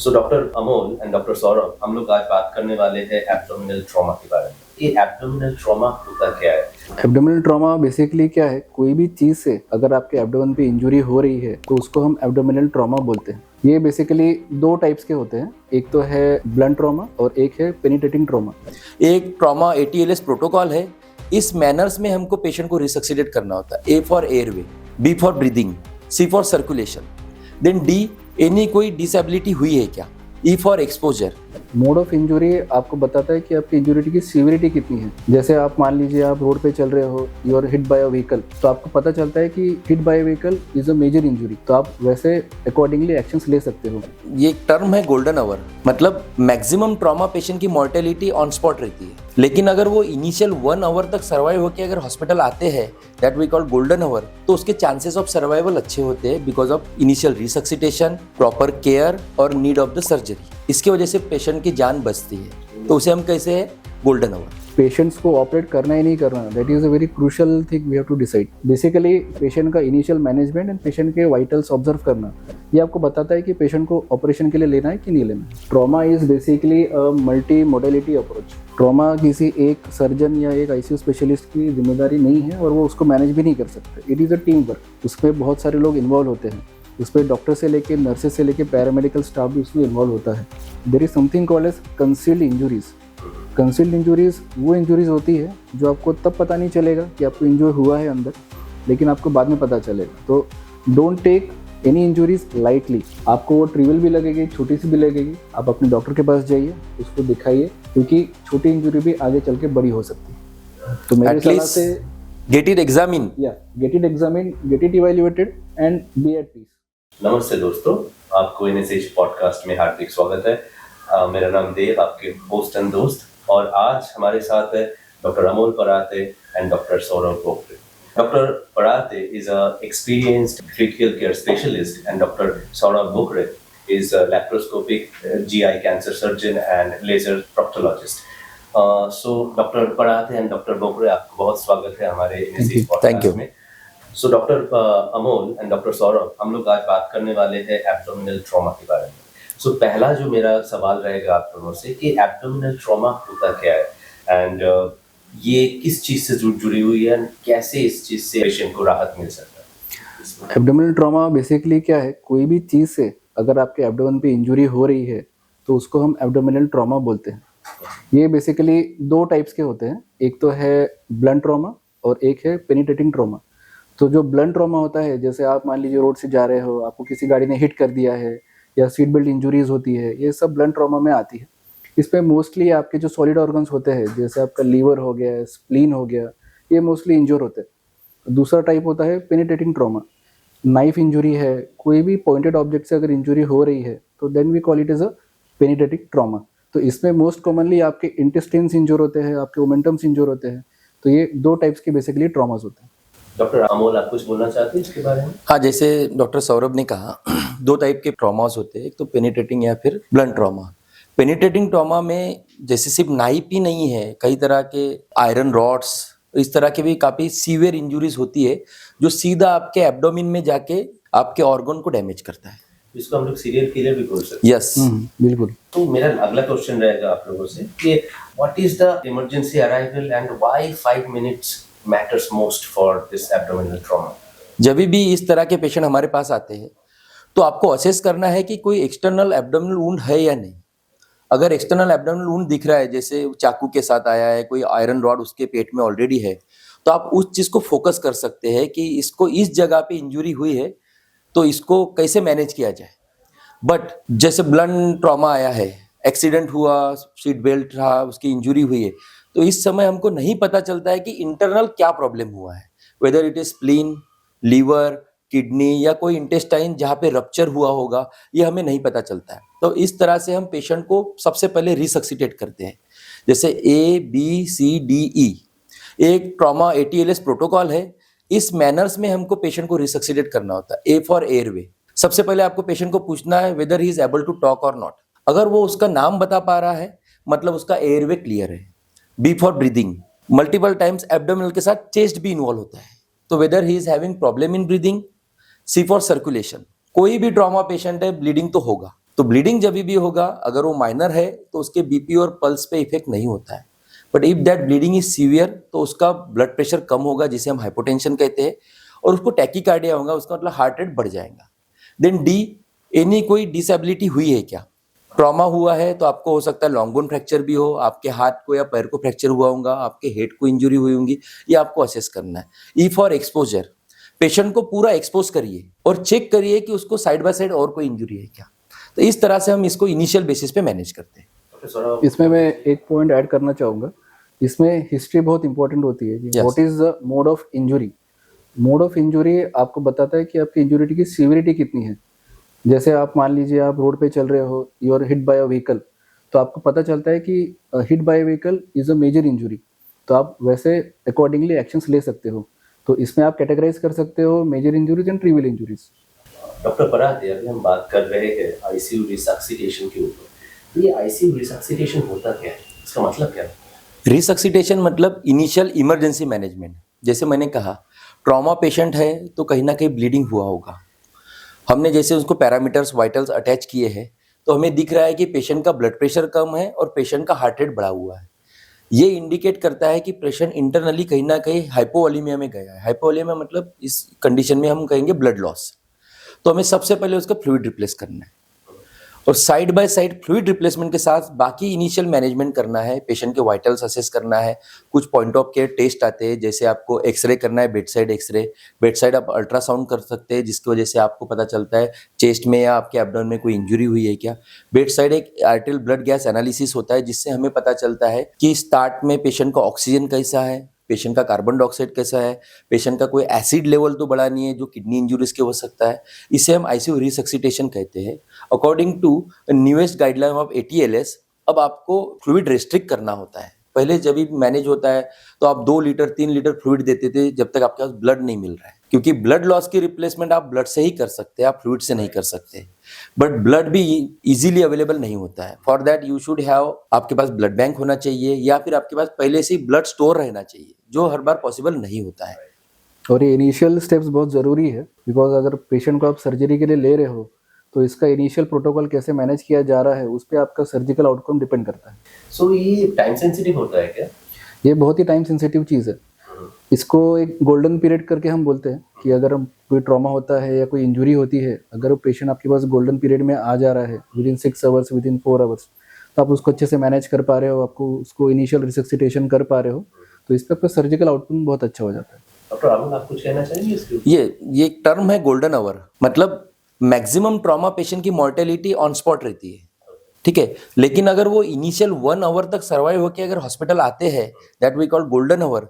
So doctor Amol and doctor Saurabh, हम लोग आज बात करने वाले हैं एब्डोमिनल ट्रॉमा के बारे में। ये एब्डोमिनल ट्रॉमा होता क्या है? एब्डोमिनल ट्रॉमा बेसिकली क्या है, कोई भी चीज़ से अगर आपके एब्डोमेन पे इंजरी हो रही है तो उसको हम एब्डोमिनल ट्रॉमा बोलते हैं। ये बेसिकली दो टाइप्स के होते हैं, एक तो है ब्लंट ट्रॉमा और एक है पेनिट्रेटिंग ट्रॉमा। एक ट्रॉमा ATLS प्रोटोकॉल है। इस मैनर्स में हमको पेशेंट को रिसक्सिडेट करना होता है। A for airway, B for breathing, C for circulation, then D any कोई डिसेबिलिटी हुई है क्या, E for exposure. Mode of injury आपको बताता है कि आपकी इंजरी की सीवियरिटी कितनी है। जैसे आप मान लीजिए आप रोड पे चल रहे हो, you are hit by a vehicle, तो आपको पता चलता है कि hit by a vehicle is a major injury, तो आप वैसे अकॉर्डिंगली एक्शंस ले सकते हो। ये एक टर्म है गोल्डन आवर, मतलब मैक्सिमम ट्रॉमा पेशेंट की मॉर्टेलिटी ऑन स्पॉट रहती है, लेकिन अगर वो इनिशियल 1 आवर तक सर्वाइव होकर अगर हॉस्पिटल आते हैं, that we call golden hour, तो उसके चांसेस ऑफ सर्वाइवल अच्छे होते हैं because of initial resuscitation, proper care और नीड ऑफ द सर्जरी। इसकी वजह से पेशेंट की जान बचती है, तो उसे हम कैसे है गोल्डन आवर। पेशेंट्स को ऑपरेट करना ही नहीं करना, that is a very crucial thing we have to decide. Basically patient का इनिशियल मैनेजमेंट एंड पेशेंट के वाइटल्स ऑब्जर्व करना, ये आपको बताता है कि पेशेंट को ऑपरेशन के लिए लेना है कि नहीं लेना। Trauma is basically a multi modality approach. Trauma किसी एक सर्जन या एक ICU स्पेशलिस्ट की जिम्मेदारी नहीं है और वो उसको मैनेज भी नहीं कर सकते। It is a team work, उसमें बहुत सारे लोग इन्वॉल्व होते हैं। उसमें डॉक्टर से लेके नर्सेस से लेके पैरामेडिकल स्टाफ भी उसमें इन्वॉल्व होता है। There is something called as concealed injuries. Concealed injuries वो इंजुरीज होती है जो आपको तब पता नहीं चलेगा कि आपको इंजर हुआ है अंदर, लेकिन आपको बाद में पता चलेगा। तो don't take any injuries lightly. आपको वो ट्रिवियल भी लगेगी, छोटी सी भी लगेगी, आप अपने डॉक्टर के पास जाइए, उसको दिखाइए, क्योंकि छोटी इंजुरी भी आगे चल के बड़ी हो सकती है। तो मेरे सलाह से get it examine, get it examine, get it evaluated and be at peace. नमस्ते दोस्तों, आपको NSH पॉडकास्ट में हार्दिक स्वागत है। मेरा नाम देव, आपके होस्ट एंड दोस्त, और आज हमारे साथ है doctor Amol Parate and doctor Saurabh Bokare. Doctor Parate is a experienced critical care specialist and doctor Saurabh Bokare is a laparoscopic GI cancer surgeon and laser proctologist. So doctor Parate and doctor Bokare, आपको बहुत स्वागत है हमारे NSH पॉडकास्ट में। So doctor Amol and doctor Saurabh, हम लोग आज बात करने वाले हैं एब्डोमिनल ट्रॉमा के बारे में। सो पहला जो मेरा सवाल रहेगा आप दोनों से कि एब्डोमिनल ट्रॉमा होता क्या है एंड ये किस चीज़ से जुड़ी हुई है, कैसे इस चीज़ से पेशेंट को राहत मिल सकता है? एब्डोमिनल ट्रॉमा बेसिकली क्या है, कोई भी चीज़ से अगर आपके एब्डोमेन पे इंजरी हो रही है तो उसको हम एब्डोमिनल ट्रॉमा बोलते हैं। ये बेसिकली दो टाइप्स के होते हैं, एक तो है ब्लंट ट्रॉमा और एक है पेनिट्रेटिंग ट्रॉमा। तो जो ब्लंट ट्रॉमा होता है, जैसे आप मान लीजिए रोड से जा रहे हो, आपको किसी गाड़ी ने हिट कर दिया है या सीट बेल्ट इंजुरीज होती है, ये सब ब्लंट ट्रॉमा में आती है। इसमें मोस्टली आपके जो सॉलिड ऑर्गन्स होते हैं, जैसे आपका लीवर हो गया, स्प्लीन हो गया, ये मोस्टली इंजोर होते हैं। दूसरा टाइप होता है पेनिट्रेटिंग ट्रॉमा। नाइफ इंजुरी है, कोई भी पॉइंटेड ऑब्जेक्ट से अगर इंजुरी हो रही है तो then we call it as a penetrating trauma. तो इसमें मोस्ट कॉमनली आपके इंटेस्टाइन्स इंजोर होते हैं, आपके मोमेंटम्स इंजोर होते हैं। तो ये दो टाइप्स के बेसिकली ट्रॉमास होते हैं। डॉक्टर अमोल, आप कुछ बोलना चाहते हैं इसके बारे में? हाँ, जैसे डॉक्टर सौरभ ने कहा, दो टाइप के ट्रॉमास होते हैं, एक तो पेनिट्रेटिंग या फिर ब्लंट ट्रॉमा। पेनिट्रेटिंग ट्रॉमा में जैसे सिर्फ नाइफ ही नहीं है, कई तरह के आयरन रॉड्स, इस तरह के भी काफी सीवियर इंजुरीज होती है जो सीधा आपके एब्डोमिन में जाके आपके ऑर्गन को डैमेज करता है। इसको हम लोग सीरियल किलर भी बोल सकते हैं। यस, बिल्कुल। तो मेरा अगला क्वेश्चन रहेगा आप लोगों से कि what is the emergency arrival and why 5 minutes matters most for this abdominal trauma? जब भी इस तरह के पेशेंट हमारे पास आते हैं तो आपको असेस करना है कि कोई एक्सटर्नल एब्डोमिनल वुंड है या नहीं। अगर एक्सटर्नल एब्डोमिनल वुंड दिख रहा है, जैसे चाकू के साथ आया है, कोई आयरन रॉड उसके पेट में ऑलरेडी है, तो आप उस चीज को फोकस कर सकते हैं कि इसको इस जगह पे इंजुरी हुई है तो इसको कैसे मैनेज किया जाए। बट जैसे ब्लंट ट्रॉमा आया है, एक्सीडेंट हुआ, सीट बेल्ट रहा, उसकी इंजुरी हुई है, तो इस समय हमको नहीं पता चलता है कि इंटरनल क्या प्रॉब्लम हुआ है, whether it is spleen, liver, kidney या कोई इंटेस्टाइन जहाँ पे रप्चर हुआ होगा, ये हमें नहीं पता चलता है। तो इस तरह से हम पेशेंट को सबसे पहले रिसक्सिटेट करते हैं, जैसे ABCDE एक ट्रॉमा ATLS प्रोटोकॉल है। इस मैनर्स में हमको पेशेंट को रिसक्सिटेट करना होता है। A फॉर एयरवे, सबसे पहले आपको पेशेंट को पूछना है whether he is able to talk और नॉट। अगर वो उसका नाम बता पा रहा है मतलब उसका एयरवे क्लियर है। B for breathing, multiple times abdominal के साथ चेस्ट भी इन्वॉल्व होता है, तो weather he is having problem in breathing. C for circulation, कोई भी ट्रॉमा पेशेंट है, ब्लीडिंग तो होगा, तो ब्लीडिंग जब भी होगा, अगर वो माइनर है तो उसके बीपी और पल्स पे इफेक्ट नहीं होता है। But if that bleeding is severe तो उसका ब्लड प्रेशर कम होगा, जिसे हम हाइपोटेंशन कहते हैं, और उसको टैकीकार्डिया होगा, उसका मतलब हार्ट रेट बढ़ जाएगा। देन डी, एनी कोई डिसेबिलिटी हुई है क्या? ट्रॉमा हुआ है तो आपको हो सकता है लॉन्ग बोन फ्रैक्चर भी हो, आपके हाथ को या पैर को फ्रैक्चर हुआ होगा, आपके हेड को इंजरी हुई होंगी, ये आपको असेस करना है। ई फॉर एक्सपोजर, पेशेंट को पूरा एक्सपोज करिए और चेक करिए कि उसको साइड बाय साइड और कोई इंजरी है क्या। तो इस तरह से हम इसको इनिशियल बेसिस पे मैनेज करते हैं। इसमें मैं एक पॉइंट ऐड करना चाहूँगा, इसमें हिस्ट्री बहुत इंपॉर्टेंट होती है कि what is the mode of injury. Mode of injury आपको बताता है कि आपकी इंजुरी की सीवियरिटी कितनी है। जैसे आप मान लीजिए आप रोड पे चल रहे हो, you are hit by a vehicle, तो आपको पता चलता है कि hit by a vehicle is a major injury, तो आप वैसे अकॉर्डिंगली एक्शंस ले सकते हो। तो इसमें आप कैटेगराइज कर सकते हो major injuries and trivial injuries. Doctor परात, अभी हम बात कर रहे हैं आईसीयू रिसक्सिटेशन के ऊपर। ये आईसीयू रिसक्सिटेशन होता क्या है, इसका मतलब क्या है? रिसक्सिटेशन मतलब इनिशियल इमरजेंसी मैनेजमेंट। जैसे मैंने कहा, ट्रॉमा पेशेंट है तो कहीं ना कहीं ब्लीडिंग हुआ होगा, हमने जैसे उसको पैरामीटर्स वाइटल्स अटैच किए हैं, तो हमें दिख रहा है कि पेशेंट का ब्लड प्रेशर कम है और पेशेंट का हार्ट रेट बढ़ा हुआ है। ये इंडिकेट करता है कि पेशेंट इंटरनली कहीं ना कहीं हाइपोवोलेमिया में गया है। हाइपोवोलेमिया मतलब इस कंडीशन में हम कहेंगे ब्लड लॉस। तो हमें सबसे पहले उसका फ्लूइड रिप्लेस करना है, और side by side fluid replacement के साथ बाकी इनिशियल मैनेजमेंट करना है। पेशेंट के वाइटल्स असेस करना है, कुछ पॉइंट ऑफ केयर टेस्ट आते हैं, जैसे आपको एक्सरे करना है, bedside x ray. Bedside आप अल्ट्रासाउंड कर सकते हैं, जिसकी वजह से आपको पता चलता है चेस्ट में या आपके एब्डोमेन में कोई इंजरी हुई है क्या। बेड साइड एक आर्टेरियल ब्लड गैस एनालिसिस होता है, जिससे हमें पता चलता है कि स्टार्ट में पेशेंट का ऑक्सीजन कैसा है, पेशेंट का कार्बन डाइऑक्साइड कैसा है, पेशेंट का कोई एसिड लेवल तो बढ़ा नहीं है जो किडनी इंजुरीज के हो सकता है। इसे हम आईसीयू रिसक्सिटेशन कहते हैं। According to newest guideline of ATLS, अब आपको फ्लूइड रेस्ट्रिक्ट करना होता है। पहले जब भी मैनेज होता है तो आप 2 लीटर 3 लीटर फ्लूइड देते थे जब तक आपके पास ब्लड नहीं मिल रहा है, क्योंकि ब्लड लॉस की रिप्लेसमेंट आप ब्लड से ही कर सकते हैं, आप फ्लूइड से नहीं कर सकते। बट ब्लड भी इजीली अवेलेबल नहीं होता है। For that you should have, आपके पास ब्लड बैंक होना चाहिए, या फिर आपके पास पहले से ही ब्लड स्टोर रहना चाहिए, जो हर बार पॉसिबल नहीं होता है। और ये इनिशियल स्टेप्स बहुत ज़रूरी है, बिकॉज अगर पेशेंट को आप सर्जरी के लिए ले रहे हो तो इसका इनिशियल प्रोटोकॉल कैसे मैनेज किया जा रहा है उस पर आपका सर्जिकल आउटकम डिपेंड करता है। सो ये टाइम सेंसिटिव होता है क्या? ये बहुत ही टाइम सेंसिटिव चीज़ है। इसको एक गोल्डन पीरियड करके हम बोलते हैं कि अगर हम कोई ट्रॉमा होता है या कोई इंजुरी होती है, अगर वो पेशेंट आपके पास गोल्डन पीरियड में आ जा रहा है with in 6 hours, with in 4 hours, तो आप उसको अच्छे से मैनेज कर पा रहे हो, आपको उसको इनिशियल रिसक्सिटेशन कर पा रहे हो, तो इस पर आपका सर्जिकल आउटकम बहुत अच्छा हो जाता है। डॉक्टर राहुल, आप कुछ कहना चाहेंगे इसके ऊपर? ये एक टर्म है गोल्डन आवर, मतलब मैक्सिमम ट्रॉमा पेशेंट की मॉर्टेलिटी ऑन स्पॉट रहती है, ठीक है। लेकिन अगर वो इनिशियल 1 आवर तक सर्वाइव होकर अगर हॉस्पिटल आते हैं, that we call golden hour,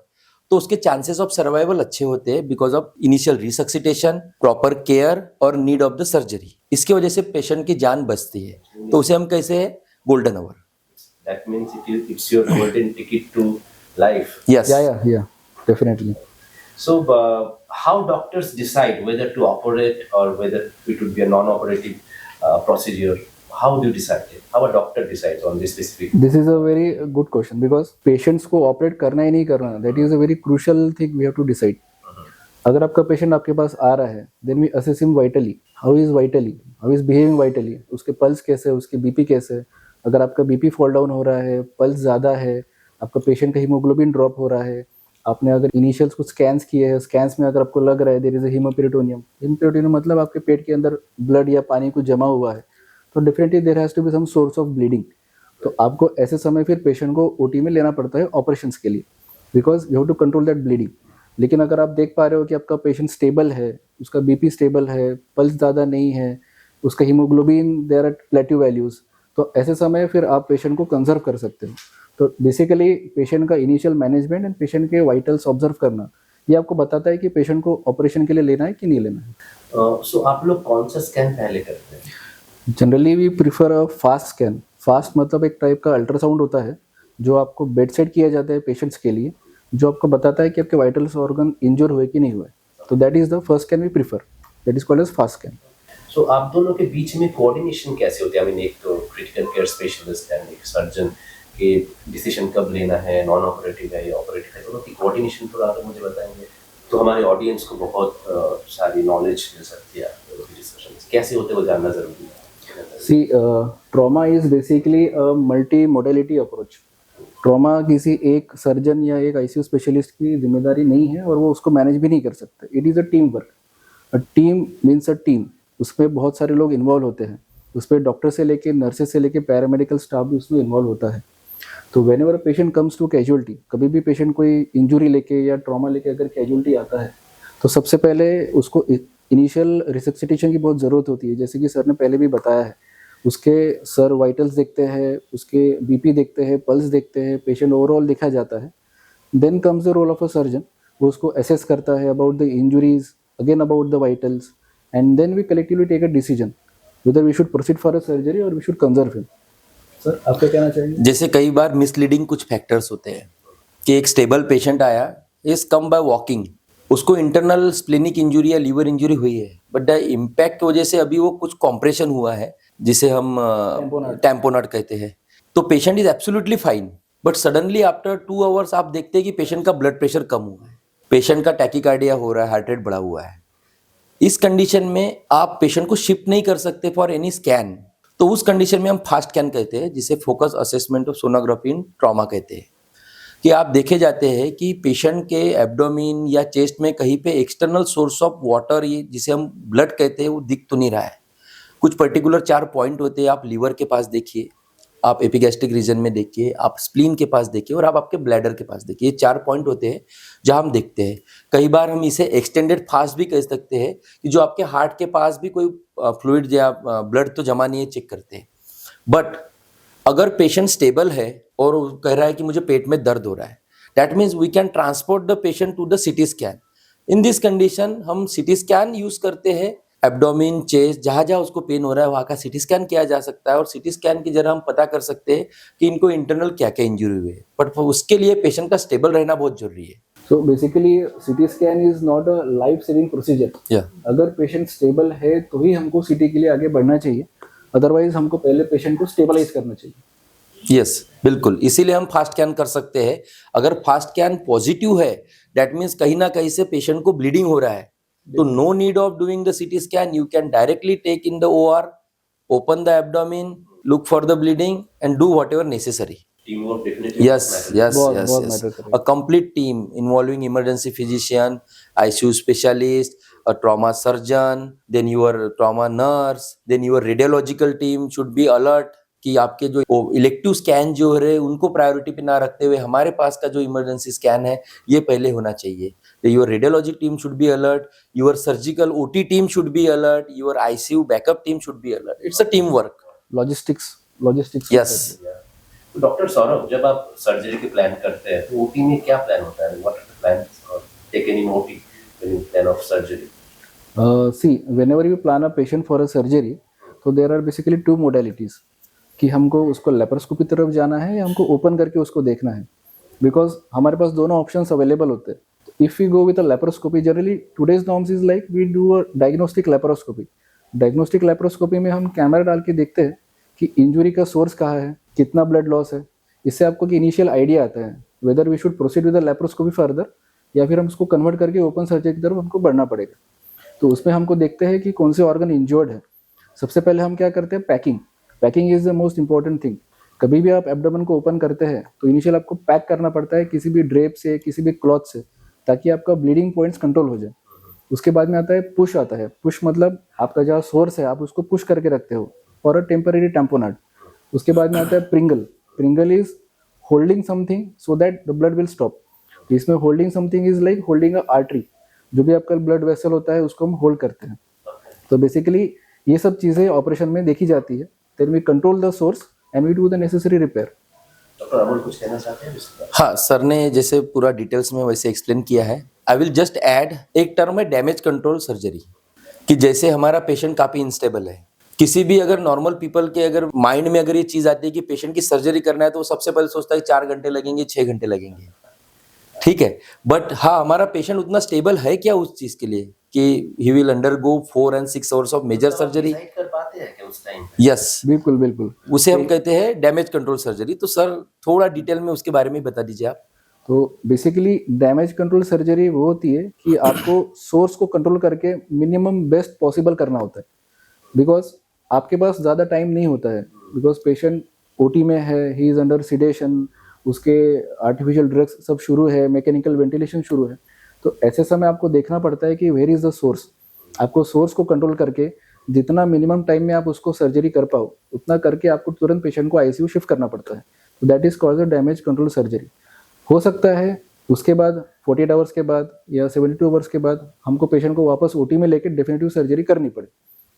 तो उसके चांसेस ऑफ सर्वाइवल अच्छे होते हैं because of initial resuscitation, proper care और नीड ऑफ द सर्जरी। इसकी वजह से पेशेंट की जान बचती है, तो उसे हम कैसे है golden our. That means it's your golden ticket to life. Yes, या definitely. So, how doctors decide whether to operate or whether it would be a non-operative procedure? How do you decide it? How a doctor decides on this specific? This is a very good question, because patients को operate करना ही नहीं करना, that is a very crucial thing we have to decide. अगर आपका patient आपके पास आ रहा है, then we assess him vitally, how is behaving vitally, उसके पल्स कैसे है, उसके बीपी कैसे है। अगर आपका बीपी फॉल डाउन हो रहा है, पल्स ज़्यादा है, आपका पेशेंट का हीमोग्लोबिन ड्रॉप हो रहा है, आपने अगर इनिशियल्स कुछ स्कैन्स किए हैं, स्कैन्स में अगर आपको लग रहा है देयर इज अ हीमोपेरिटोनियम मतलब आपके पेट के अंदर ब्लड या पानी कुछ जमा हुआ है, तो definitely there has to be some source of bleeding. तो आपको ऐसे समय फिर पेशेंट को ओटी में लेना पड़ता है ऑपरेशंस के लिए, because you have to control that bleeding. लेकिन अगर आप देख पा रहे हो कि आपका पेशेंट स्टेबल है, उसका बीपी स्टेबल है, पल्स ज़्यादा नहीं है, उसका haemoglobin there at plateau values, तो ऐसे समय फिर आप पेशेंट को कंजर्व कर सकते हो। तो बेसिकली पेशेंट का इनिशियल मैनेजमेंट एंड पेशेंट के वाइटल्स ऑब्जर्व करना, ये आपको बताता है कि पेशेंट को ऑपरेशन के लिए लेना है कि नहीं लेना है। सो आप लोग कौन सा स्कैन पहले करते हैं? Generally we prefer a fast scan. Fast मतलब एक टाइप का अल्ट्रासाउंड होता है जो आपको बेड साइड किया जाता है पेशेंट्स के लिए, जो आपको बताता है कि आपके वाइटल्स ऑर्गन इंजर हुए कि नहीं हुए। तो that is the first scan we prefer, that is called as FAST scan. So आप दोनों के बीच में कोऑर्डिनेशन कैसे होती है? आई मीन, एक तो क्रिटिकल केयर स्पेशलिस्ट एंड एक सर्जन के डिसीजन कब लेना है, नॉन ऑपरेटिव है या ऑपरेटिव है, दोनों की कोऑर्डिनेशन थोड़ा तो मुझे बताएंगे, तो हमारे ऑडियंस को बहुत सारी नॉलेज मिल सकती है। डिस्कशन कैसे होते वो जानना जरूरी है। C trauma is basically a multi modality approach. Trauma किसी एक सर्जन या एक आईसीयू स्पेशलिस्ट की जिम्मेदारी नहीं है और वो उसको मैनेज भी नहीं कर सकते. It is a team work. A team means a team. उसमें बहुत सारे लोग इन्वॉल्व होते हैं. उसमें डॉक्टर से लेके नर्सेस से लेके पैरामेडिकल स्टाफ भी उसमें इन्वॉल्व होता है. तो whenever patient comes to casualty, कभी भी पेशेंट कोई इंजुरी लेके या ट्रॉमा लेके अगर कैजुअलिटी आता है तो सबसे पहले उसको इनिशियल रिसब्सिटेशन की बहुत ज़रूरत होती है. जैसे कि सर ने पहले भी बताया है, उसके सर वाइटल्स देखते हैं, उसके बीपी देखते हैं, पल्स देखते हैं, पेशेंट ओवरऑल देखा जाता है. Then comes the role of a surgeon. वो उसको असेस करता है about the injuries, again about the vitals, and then we collectively take a decision whether we should proceed for a surgery or we should conserve him. Sir आप क्या कहना चाहेंगे? जैसे कई बार मिसलीडिंग कुछ फैक्टर्स होते हैं कि एक स्टेबल पेशेंट आया, इज कम बाय वॉकिंग, उसको इंटरनल स्प्लेनिक इंजुरी या लीवर इंजुरी हुई है, बट द इम्पैक्ट की वजह से अभी वो कुछ कॉम्प्रेशन हुआ है जिसे हम टैम्पोनट कहते हैं. तो patient is absolutely fine, but suddenly after 2 hours आप देखते हैं कि पेशेंट का ब्लड प्रेशर कम हुआ है, पेशेंट का टैकीकार्डिया हो रहा है, हार्ट रेट बढ़ा हुआ है. इस कंडीशन में आप पेशेंट को शिफ्ट नहीं कर सकते फॉर एनी स्कैन. तो उस कंडीशन में हम फास्ट स्कैन कहते हैं, जिसे focus assessment of sonography in trauma कहते हैं. कि आप देखे जाते हैं कि पेशेंट के एब्डोमिन या चेस्ट में कहीं पे एक्सटर्नल सोर्स ऑफ वाटर, ये जिसे हम ब्लड कहते हैं, वो दिख तो नहीं रहा है. कुछ पर्टिकुलर 4 पॉइंट होते हैं. आप लीवर के पास देखिए, आप एपिगैस्ट्रिक रीजन में देखिए, आप स्प्लीन के पास देखिए और आप आपके ब्लैडर के पास देखिए. ये 4 पॉइंट होते हैं जहां हम देखते हैं. कई बार हम इसे एक्सटेंडेड फास्ट भी कह सकते हैं कि जो आपके हार्ट के पास भी कोई फ्लूइड या ब्लड तो जमा नहीं है, चेक करते हैं. बट अगर पेशेंट स्टेबल है और वो कह रहा है कि मुझे पेट में दर्द हो रहा है, that means we can transport the patient to the CT scan. In this condition हम सिटी स्कैन यूज करते हैं. एब्डोमिन, चेस्ट, जहाँ जहाँ उसको पेन हो रहा है वहाँ का सिटी स्कैन किया जा सकता है और सिटी स्कैन के जरिए हम पता कर सकते हैं कि इनको इंटरनल क्या क्या इंजरी हुई है. बट उसके लिए पेशेंट का स्टेबल रहना बहुत जरूरी है. So basically CT scan is not a life saving procedure. Yeah. अगर पेशेंट स्टेबल है तो ही हमको सीटी के लिए आगे बढ़ना चाहिए. अदरवाइज हमको पहले पेशेंट को स्टेबलाइज करना चाहिए. यस, बिल्कुल. इसीलिए हम फास्ट स्कैन कर सकते हैं. अगर फास्ट स्कैन पॉजिटिव है, दैट मीन्स कहीं ना कहीं से पेशेंट को ब्लीडिंग हो रहा है, तो no need of doing the CT scan. You can directly take in the OR, open the abdomen, look for the bleeding and do whatever necessary. Teamwork definitely Yes, yes, बहुत yes, बहुत yes. Matter करेगा. A complete team involving emergency physician, ICU specialist, a trauma surgeon, then your trauma nurse, then your radiological team should be alert कि आपके जो elective scan जो रहे उनको priority पे ना रखते हुए हमारे पास का जो इमरजेंसी स्कैन है ये पहले होना चाहिए. Your radiology team should be alert, your surgical OT team should be alert, your ICU backup team should be alert. It's a team work. Logistics. Yes. तो डॉक्टर सौरभ, जब आप सर्जरी की प्लान करते हैं तो ओटी में क्या प्लान होता है? What are the plans taken in OT when you plan of surgery? See, whenever you plan a patient for a surgery, तो there are basically 2 modalities कि हमको उसको लेप्रोस्कोपी तरफ जाना है या हमको ओपन करके उसको देखना है. बिकॉज हमारे पास दोनों ऑप्शंस अवेलेबल होते हैं. If we go with a laparoscopy, generally today's norms is like we do a diagnostic laparoscopy. Diagnostic laparoscopy में हम कैमरा डाल के देखते हैं कि इंजुरी का सोर्स कहाँ है, कितना ब्लड लॉस है. इससे आपको कि इनिशियल आइडिया आता है whether we should proceed with a laparoscopy further या फिर हम उसको कन्वर्ट करके ओपन सर्जरी की तरफ हमको बढ़ना पड़ेगा. तो उसमें हमको देखते हैं कि कौन से ऑर्गन इंजर्ड है. सबसे पहले हम क्या करते हैं, packing is the most important thing. कभी भी आप एब्डोमेन को ओपन करते हैं तो इनिशियल आपको पैक करना पड़ता है किसी भी ड्रेप से, किसी भी क्लॉथ से, ताकि आपका ब्लीडिंग पॉइंट्स कंट्रोल हो जाए. उसके बाद में आता है पुश. आता है पुश मतलब आपका जहाँ सोर्स है आप उसको पुश करके रखते हो फॉर अ टेम्पररी टैम्पोनाट. उसके बाद में आता है Pringle is holding something so that the blood will stop. इसमें holding something is like holding a artery. जो भी आपका ब्लड वेसल होता है उसको हम होल्ड करते हैं. तो बेसिकली ये सब चीज़ें ऑपरेशन में देखी जाती है. Then we control the source and we do the necessary repair. Doctor Amol कुछ कहना चाहते हैं इसके बारे हाँ, सर ने जैसे पूरा डिटेल्स में वैसे एक्सप्लेन किया है. आई विल जस्ट ऐड एक टर्म है डैमेज कंट्रोल सर्जरी. कि जैसे हमारा पेशेंट काफ़ी इंस्टेबल है, किसी भी अगर नॉर्मल पीपल के अगर माइंड में अगर ये चीज़ आती है कि पेशेंट की सर्जरी करना है तो वो सबसे पहले सोचता है 4 घंटे लगेंगे, 6 घंटे लगेंगे. ठीक है, बट हाँ हमारा पेशेंट उतना स्टेबल है क्या उस चीज़ के लिए कि he will undergo 4 and 6 hours of major surgery? Decide कर पाते हैं क्या उस टाइम? यस, बिल्कुल. उसे हम कहते हैं डैमेज कंट्रोल सर्जरी. तो सर थोड़ा डिटेल में उसके बारे में बता दीजिए आप. तो बेसिकली डैमेज कंट्रोल सर्जरी वो होती है कि आपको सोर्स को कंट्रोल करके मिनिमम बेस्ट पॉसिबल करना होता है. बिकॉज आपके पास ज़्यादा टाइम नहीं होता है, बिकॉज पेशेंट ओटी में है, ही इज़ अंडर सिडेशन, उसके आर्टिफिशियल ड्रग्स सब शुरू है, मैकेनिकल वेंटिलेशन शुरू है। तो ऐसे समय आपको देखना पड़ता है कि वेयर इज़ द सोर्स। आपको सोर्स को कंट्रोल करके जितना मिनिमम टाइम में आप उसको सर्जरी कर पाओ उतना करके आपको तुरंत पेशेंट को आईसीयू शिफ्ट करना पड़ता है। तो that is called damage control surgery. हो सकता है उसके बाद 48 आवर्स के बाद या 72 आवर्स के बाद हमको पेशेंट को वापस ओटी में लेके डेफिनेटिव सर्जरी करनी पड़े,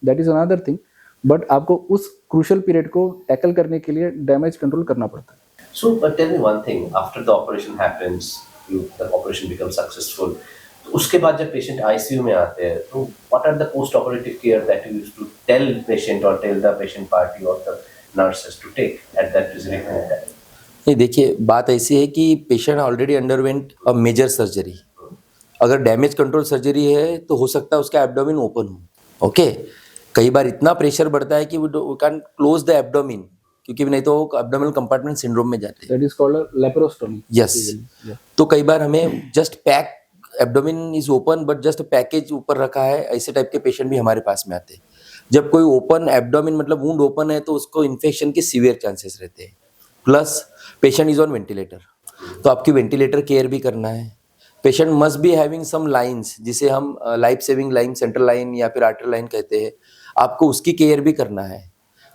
that is another thing. But आपको उस क्रूशल पीरियड को टैकल करने के लिए डैमेज कंट्रोल करना पड़ता है। So, tell me one thing. After the operation happens, the operation becomes successful. तो उसके बाद जब पेशेंट आईसीयू में आते हैं, तो what are the post-operative care that you used to tell patient or tell the patient party or the nurses to take at that treatment time? नहीं, देखिए बात ऐसी है कि patient already underwent a major surgery. अगर damage control surgery है तो हो सकता है उसका एब्डोमिन ओपन हो। ओके, कई बार इतना प्रेशर बढ़ता है कि we can close the abdomen, क्योंकि नहीं तो एब्डोमिनल कंपार्टमेंट सिंड्रोम में जाते हैं। That is called laparostomy. Yes, तो कई बार हमें just pack, abdomen is open but just package ऊपर रखा है, ऐसे टाइप के पेशेंट भी हमारे पास में आते हैं। जब कोई ओपन एब्डोमिन मतलब वुंड ओपन है तो उसको इन्फेक्शन के सीवियर चांसेस रहते हैं। Plus patient is on ventilator, तो आपकी वेंटिलेटर केयर भी करना है। Patient must be having some lines, जिसे हम life saving line, central line या फिर आर्टरी लाइन कहते हैं, आपको उसकी केयर भी करना है।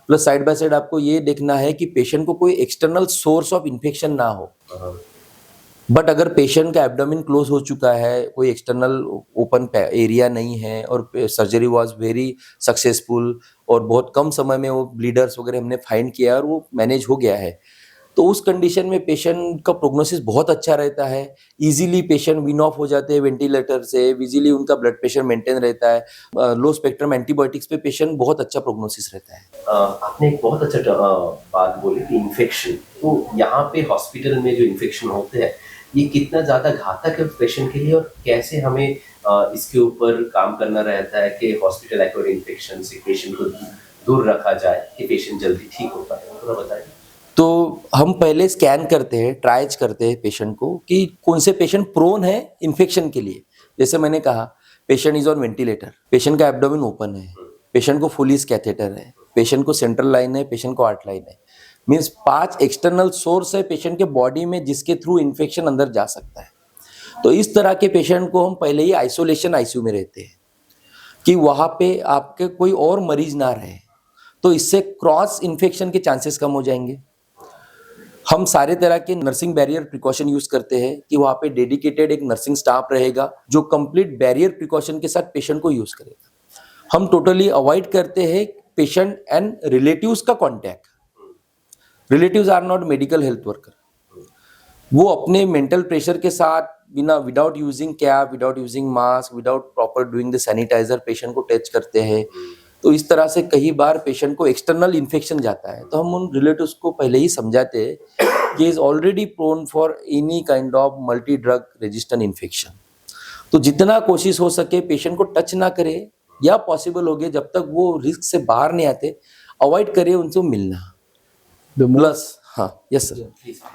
प्लस साइड बाय साइड आपको ये देखना है कि पेशेंट को कोई एक्सटर्नल सोर्स ऑफ इन्फेक्शन ना हो। बट अगर पेशेंट का एब्डोमिन क्लोज हो चुका है, कोई एक्सटर्नल ओपन एरिया नहीं है और सर्जरी वाज वेरी सक्सेसफुल और बहुत कम समय में वो ब्लीडर्स वगैरह हमने फाइंड किया और वो मैनेज हो गया है, तो उस कंडीशन में पेशेंट का प्रोग्नोसिस बहुत अच्छा रहता है। इजीली पेशेंट विन ऑफ हो जाते हैं वेंटिलेटर से, इजीली उनका ब्लड प्रेशर मेंटेन रहता है। लो स्पेक्ट्रम एंटीबायोटिक्स पे पेशेंट बहुत अच्छा प्रोग्नोसिस रहता है। आपने एक बहुत अच्छा बात बोली कि इन्फेक्शन, तो यहाँ पे हॉस्पिटल में जो इन्फेक्शन होते हैं ये कितना ज़्यादा घातक है पेशेंट के लिए, और कैसे हमें इसके ऊपर काम करना रहता है कि हॉस्पिटल एक्वायर्ड इन्फेक्शन से पेशेंट को दूर रखा जाए कि पेशेंट जल्दी ठीक हो पाए, थोड़ा बताइए। तो हम पहले स्कैन करते हैं, ट्राइज करते हैं पेशेंट को कि कौन से पेशेंट प्रोन है इन्फेक्शन के लिए। जैसे मैंने कहा, patient is on ventilator, patient का एब्डोमिन ओपन है, पेशेंट को फुल कैथेटर है, पेशेंट को सेंट्रल लाइन है, पेशेंट को आर्ट लाइन है, मीन्स 5 एक्सटर्नल सोर्स है पेशेंट के बॉडी में जिसके थ्रू इन्फेक्शन अंदर जा सकता है। तो इस तरह के पेशेंट को हम पहले ही आइसोलेशन आईसीयू में रहते हैं कि वहाँ पे आपके कोई और मरीज ना रहे, तो इससे क्रॉस इन्फेक्शन के चांसेस कम हो जाएंगे। हम सारे तरह के नर्सिंग बैरियर प्रिकॉशन यूज करते हैं कि वहाँ पे डेडिकेटेड एक नर्सिंग स्टाफ रहेगा जो कंप्लीट बैरियर प्रिकॉशन के साथ पेशेंट को यूज करेगा। हम टोटली अवॉइड करते हैं पेशेंट एंड रिलेटिव्स का contact. Relatives are not medical health worker, वो अपने मेंटल प्रेशर के साथ बिना without using cap, without using mask, without proper doing the sanitizer patient को टच करते हैं। तो इस तरह से कई बार पेशेंट को एक्सटर्नल इन्फेक्शन जाता है, तो हम उन रिलेटिव्स को पहले ही समझाते हैं कि is already prone for any kind of multi drug resistant infection. तो जितना कोशिश हो सके पेशेंट को टच ना करे, या पॉसिबल हो गया जब तक वो रिस्क से बाहर नहीं आते अवॉइड करे उनसे मिलना। प्लस हाँ, yes sir,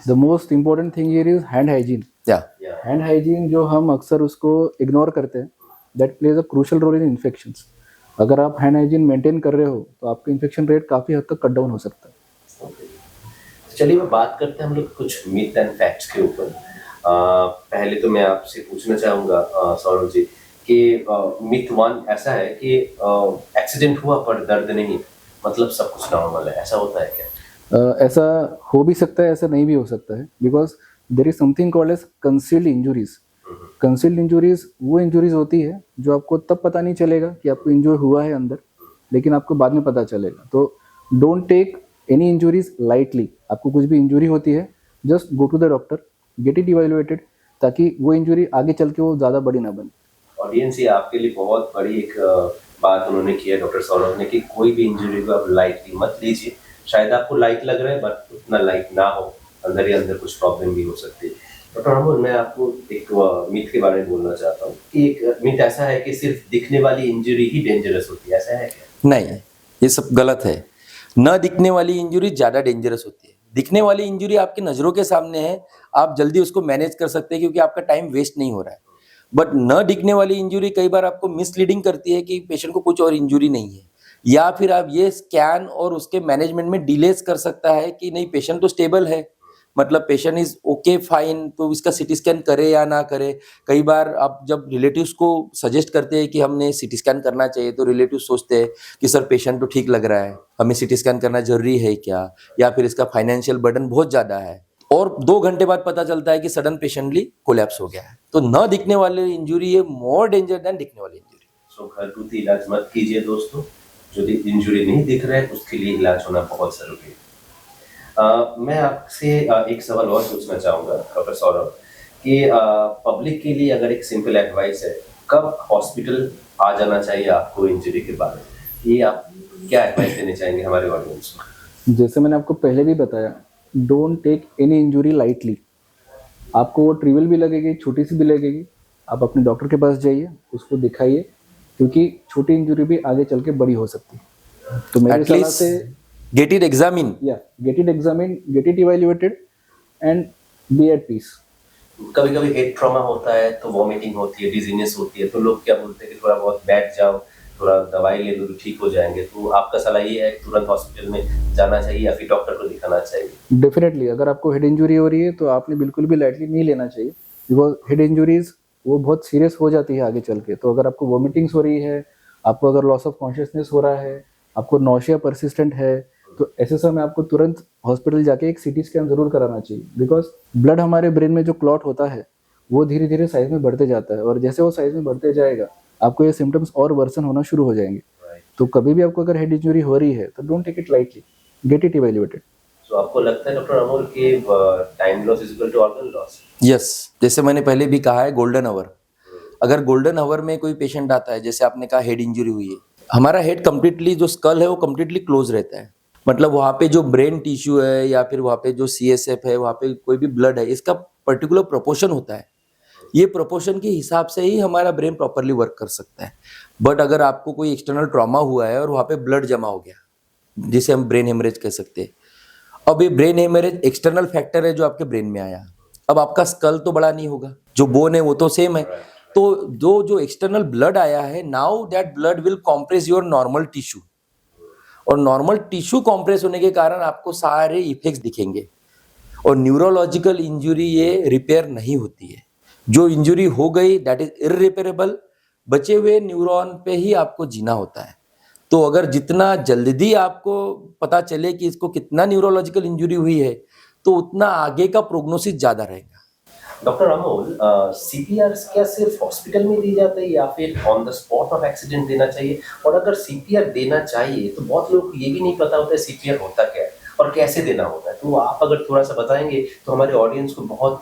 the most important thing here is hand hygiene. या हैंड हाइजीन जो हम अक्सर उसको इग्नोर करते हैं, that plays a crucial role in infections. अगर आप हैंड हाइजीन मेंटेन कर रहे हो तो आपका इन्फेक्शन रेट काफ़ी हद तक कट डाउन हो सकता है। चलिए मैं बात करते हैं हम लोग कुछ मिथ एंड फैक्ट्स के ऊपर। पहले तो मैं आपसे पूछना चाहूँगा सौरभ जी कि मिथ 1 ऐसा है कि एक्सीडेंट हुआ पर दर्द नहीं, मतलब सब कुछ नॉर्मल है, ऐसा होता है क्या? ऐसा हो भी सकता है, ऐसा नहीं भी हो सकता है, because there is something called as concealed injuries. Concealed injuries वो इंजुरीज होती है जो आपको तब पता नहीं चलेगा कि आपको इंजोर हुआ है अंदर, लेकिन आपको बाद में पता चलेगा। तो don't take any injuries lightly. आपको कुछ भी इंजुरी होती है, just go to the doctor, get it evaluated, ताकि वो इंजुरी आगे चल के वो ज़्यादा बड़ी ना बने। ऑडियंस ये आपके लिए बहुत बड़ी एक बात उन्होंने की है डॉक्टर सौरभ ने कि कोई भी इंजुरी को आप लाइटली मत लीजिए। शायद आपको लाइट लग रहा है बट उतना लाइट ना हो, अंदर ही अंदर कुछ प्रॉब्लम भी हो सकती है। डॉक्टर अमोल, मैं आपको एक मिथ के बारे में बोलना चाहता हूँ कि एक मिथ ऐसा है कि सिर्फ दिखने वाली इंजुरी ही डेंजरस होती है, ऐसा है क्या? नहीं, ये सब गलत है। न दिखने वाली इंजुरी ज़्यादा डेंजरस होती है। दिखने वाली इंजुरी आपकी नज़रों के सामने है, आप जल्दी उसको मैनेज कर सकते हैं क्योंकि आपका टाइम वेस्ट नहीं हो रहा है। बट न दिखने वाली इंजुरी कई बार आपको मिसलीडिंग करती है कि पेशेंट को कुछ और इंजुरी नहीं है, या फिर आप ये स्कैन और उसके मैनेजमेंट में डिलेस कर सकता है कि नहीं पेशेंट तो स्टेबल है, मतलब पेशेंट इज ओके फाइन, तो इसका सीटी स्कैन करे या ना करे। कई बार आप जब रिलेटिव्स को सजेस्ट करते हैं कि हमने सीटी स्कैन करना चाहिए, तो रिलेटिव सोचते हैं कि सर पेशेंट तो ठीक लग रहा है, हमें सीटी स्कैन करना जरूरी है क्या, या फिर इसका फाइनेंशियल बर्डन बहुत ज्यादा है, और 2 घंटे बाद पता चलता है कि सडन पेशेंटली कोलैप्स हो गया है। तो न दिखने वाली इंजुरी है मोर डेंजर देन दिखने वाली इंजुरी। सो घरगुती इलाज मत कीजिए दोस्तों, जो इंजुरी नहीं दिख रहा है उसके लिए इलाज होना बहुत जरूरी है। मैं आपसे एक सवाल और पूछना चाहूँगा डॉक्टर सौरभ कि पब्लिक के लिए अगर एक सिंपल एडवाइस है, कब हॉस्पिटल आ जाना चाहिए आपको इंजरी के बारे में, ये आप क्या एडवाइस देना चाहेंगे हमारे ऑडियंस को? जैसे मैंने आपको पहले भी बताया, don't take any injury lightly. आपको वो ट्रिवियल भी लगेगी, छोटी सी भी लगेगी, आप अपने डॉक्टर के पास जाइए, उसको दिखाइए, क्योंकि छोटी इंजुरी भी आगे चल के बड़ी हो सकती है। तो मेरी सलाह से get it examine, get it examine, get it evaluated and be at peace. कभी कभी हेड ट्रॉमा होता है तो वॉमिटिंग होती है, डिजीनेस होती है, तो लोग क्या बोलते हैं कि थोड़ा बहुत बैठ जाओ, थोड़ा दवाई ले लो तो ठीक हो जाएंगे। तो आपका सलाह ये है कि तुरंत हॉस्पिटल में जाना चाहिए या फिर डॉक्टर को दिखाना चाहिए? डेफिनेटली, अगर आपको हेड इंजुरी हो रही है तो आपने बिल्कुल भी लाइटली नहीं लेना चाहिए, बिकॉज हेड इंजुरीज वो बहुत सीरियस हो जाती है आगे चल के। तो अगर आपको वॉमिटिंग्स हो रही है, आपको अगर लॉस ऑफ कॉन्शियसनेस हो रहा है, आपको नौशिया परसिस्टेंट है, तो ऐसे समय आपको तुरंत हॉस्पिटल जाके एक सीटी स्कैन जरूर कराना चाहिए। बिकॉज ब्लड हमारे ब्रेन में जो क्लॉट होता है वो धीरे धीरे साइज में बढ़ते जाता है, और जैसे वो साइज में बढ़ते जाएगा आपको ये सिम्टम्स और वर्सन होना शुरू हो जाएंगे। तो कभी भी आपको अगर हेड इंजुरी हो रही है तो don't take it lightly, get it evaluated. तो आपको लगता है डॉक्टर अमोल कि time loss is equal to organ loss? Yes, जैसे मैंने पहले भी कहा है गोल्डन आवर। अगर गोल्डन आवर में कोई पेशेंट आता है, जैसे आपने कहा हेड इंजरी हुई है, हमारा हेड कंप्लीटली जो स्कल है वो कंप्लीटली क्लोज रहता है, मतलब वहाँ पे जो ब्रेन टिश्यू है या फिर वहाँ पे जो CSF है, वहाँ पे कोई भी ब्लड है, इसका पर्टिकुलर प्रोपोर्शन होता है। ये प्रोपोर्शन के हिसाब से ही हमारा ब्रेन प्रॉपरली वर्क कर सकता है। बट अगर आपको कोई एक्सटर्नल ट्रॉमा हुआ है और वहाँ पे ब्लड जमा हो गया, जिसे हम ब्रेन हेमरेज कह सकते हैं, अब ये ब्रेन हेमरेज एक्सटर्नल फैक्टर है जो आपके ब्रेन में आया, अब आपका स्कल तो बड़ा नहीं होगा, जो बोन है वो तो सेम है, तो जो एक्सटर्नल ब्लड आया है, now that blood will compress your normal tissue, और नॉर्मल टिश्यू कॉम्प्रेस होने के कारण आपको सारे इफेक्ट्स दिखेंगे। और न्यूरोलॉजिकल इंजुरी ये रिपेयर नहीं होती है, जो इंजुरी हो गई दैट इज इररिपेरेबल, बचे हुए न्यूरॉन पे ही आपको जीना होता है। तो अगर जितना जल्दी आपको पता चले कि इसको कितना न्यूरोलॉजिकल इंजुरी हुई है, तो उतना आगे का प्रोग्नोसिस ज्यादा रहेगा। डॉक्टर अमोल, सीपीआर क्या सिर्फ हॉस्पिटल में दी जाता है या फिर on the spot of accident देना चाहिए? और अगर सीपीआर देना चाहिए तो बहुत लोग को ये भी नहीं पता होता है सीपीआर होता क्या है और कैसे देना होता है। तो आप अगर थोड़ा सा बताएंगे तो हमारे ऑडियंस को बहुत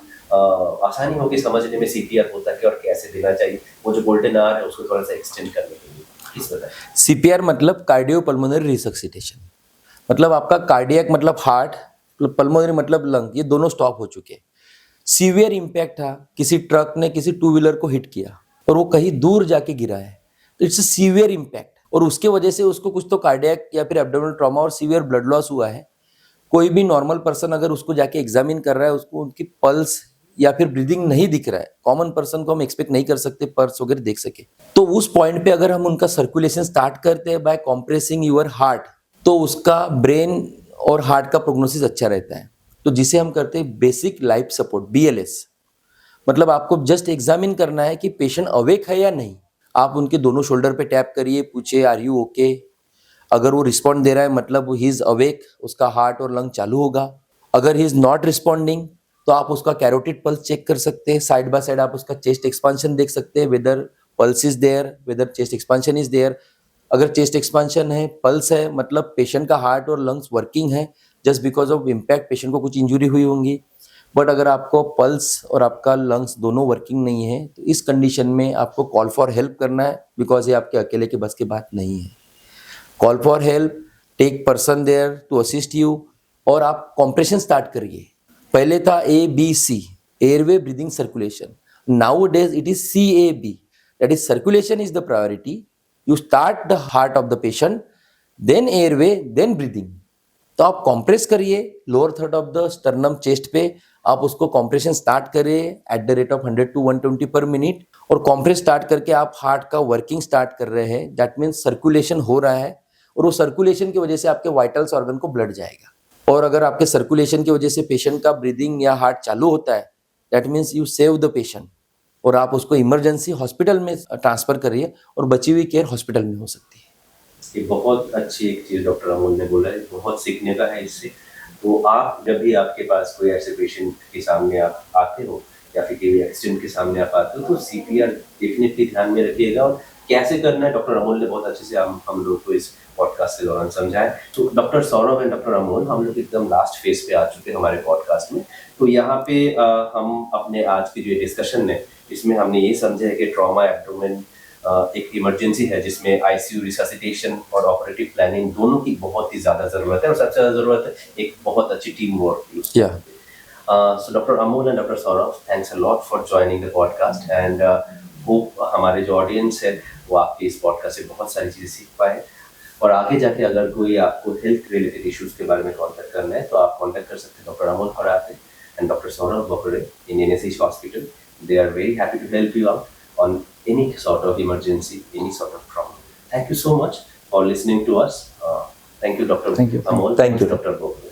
आसानी होगी समझने में सीपीआर होता क्या और कैसे देना चाहिए। वो जो गोल्डन आवर है उसको थोड़ा सा एक्सटेंड करने के लिए प्लीज बताएं। सीपीआर मतलब कार्डियोपल्मोनरी रिसक्सिटेशन, मतलब आपका कार्डियक मतलब हार्ट, पल्मोनरी मतलब लंग, ये दोनों स्टॉप हो चुके हैं। सीवियर इम्पैक्ट था, किसी ट्रक ने किसी 2 व्हीलर को हिट किया और वो कहीं दूर जाके गिरा है, तो इट्स अ सीवियर इम्पैक्ट, और उसके वजह से उसको कुछ तो कार्डियक या फिर एब्डोमिनल ट्रॉमा और सीवियर ब्लड लॉस हुआ है। कोई भी नॉर्मल पर्सन अगर उसको जाके एग्जामिन कर रहा है, उसको उनकी पल्स या फिर ब्रीदिंग नहीं दिख रहा है, कॉमन पर्सन को हम एक्सपेक्ट नहीं कर सकते पल्स वगैरह देख सके, तो उस पॉइंट पे अगर हम उनका सर्कुलेशन स्टार्ट करते हैं बाय कॉम्प्रेसिंग यूर हार्ट, तो उसका ब्रेन और हार्ट का प्रोग्नोसिस अच्छा रहता है। तो जिसे हम करते हैं बेसिक लाइफ सपोर्ट, BLS, मतलब आपको जस्ट एग्जामिन करना है कि पेशेंट अवेक है या नहीं। आप उनके दोनों शोल्डर पे टैप करिए, पूछिए आर यू ओके, अगर वो रिस्पॉन्ड दे रहा है मतलब ही इज अवेक, उसका हार्ट और लंग चालू होगा। अगर ही इज नॉट रिस्पॉन्डिंग तो आप उसका कैरोटिड पल्स चेक कर सकते हैं, साइड बाय साइड आप उसका चेस्ट एक्सपांशन देख सकते हैं, whether pulse is there, whether chest expansion is there. अगर चेस्ट एक्सपांशन है, पल्स है, मतलब पेशेंट का हार्ट और लंग्स वर्किंग है, just because of impact patient को कुछ इंजुरी हुई होंगी। बट अगर आपको पल्स और आपका लंग्स दोनों वर्किंग नहीं है, तो इस कंडीशन में आपको कॉल फॉर हेल्प करना है, बिकॉज ये आपके अकेले के बस की बात नहीं है। Call for help, take person there to assist you, और आप कॉम्प्रेशन स्टार्ट करिए। पहले था ABC, airway breathing circulation, nowadays it is CAB, that is circulation is the priority. You start the heart of the patient, then airway, then breathing. तो आप compress करिए lower third of the sternum chest पे, आप उसको compression start करिए at the rate of 100 to 120 पर minute, और compress start करके आप हार्ट का वर्किंग स्टार्ट कर रहे हैं, दैट मीन्स सर्कुलेशन हो रहा है, और वो सर्कुलेशन की वजह से आपके वाइटल्स ऑर्गन को ब्लड जाएगा। और अगर आपके सर्कुलेशन की वजह से पेशेंट का ब्रीदिंग या हार्ट चालू होता है, that means you save the patient, और आप उसको इमरजेंसी हॉस्पिटल में ट्रांसफर करिए और बची हुई केयर हॉस्पिटल में हो सकती है। ये बहुत अच्छी एक चीज़ डॉक्टर अमोल ने बोला है, बहुत सीखने का है इससे। तो आप जब भी आपके पास कोई ऐसे पेशेंट के सामने आप आते हो या फिर कोई एक्सीडेंट के सामने आप आते हो, तो सीपीआर डेफिनेटली ध्यान में रखिएगा, और कैसे करना है डॉक्टर अमोल ने बहुत अच्छे से हम लोग को इस पॉडकास्ट के दौरान समझाया। तो doctor Saurabh and doctor Amol, हम लोग एकदम लास्ट फेज पे आ चुके हैं हमारे पॉडकास्ट में। तो यहाँ पे हम अपने आज की जो डिस्कशन है, इसमें हमने ये समझा है कि ट्रॉमा एब्डोमेन एक इमरजेंसी है जिसमें आईसीयू रिससिटेशन और ऑपरेटिव प्लानिंग दोनों की बहुत ही ज़्यादा ज़रूरत है, और सबसे ज़्यादा ज़रूरत है एक बहुत अच्छी टीम वर्क की। So Dr. Amol and Dr. Saurav, thanks a lot for joining the podcast, and hope हमारे जो ऑडियंस है वो आपके इस पॉडकास्ट से बहुत सारी चीज़ें सीख पाए, और आगे जाके अगर कोई आपको हेल्थ रिलेटेड इश्यूज के बारे में कॉन्टैक्ट करना है तो आप कॉन्टैक्ट कर सकते हैं doctor Amol Parate and doctor Saurabh Bokare in NSH Hospital. They are very happy to help you out on any sort of emergency, any sort of trauma. Thank you so much for listening to us. Thank you, Dr. Thank you. Amol. Thank you. Dr. Bokre.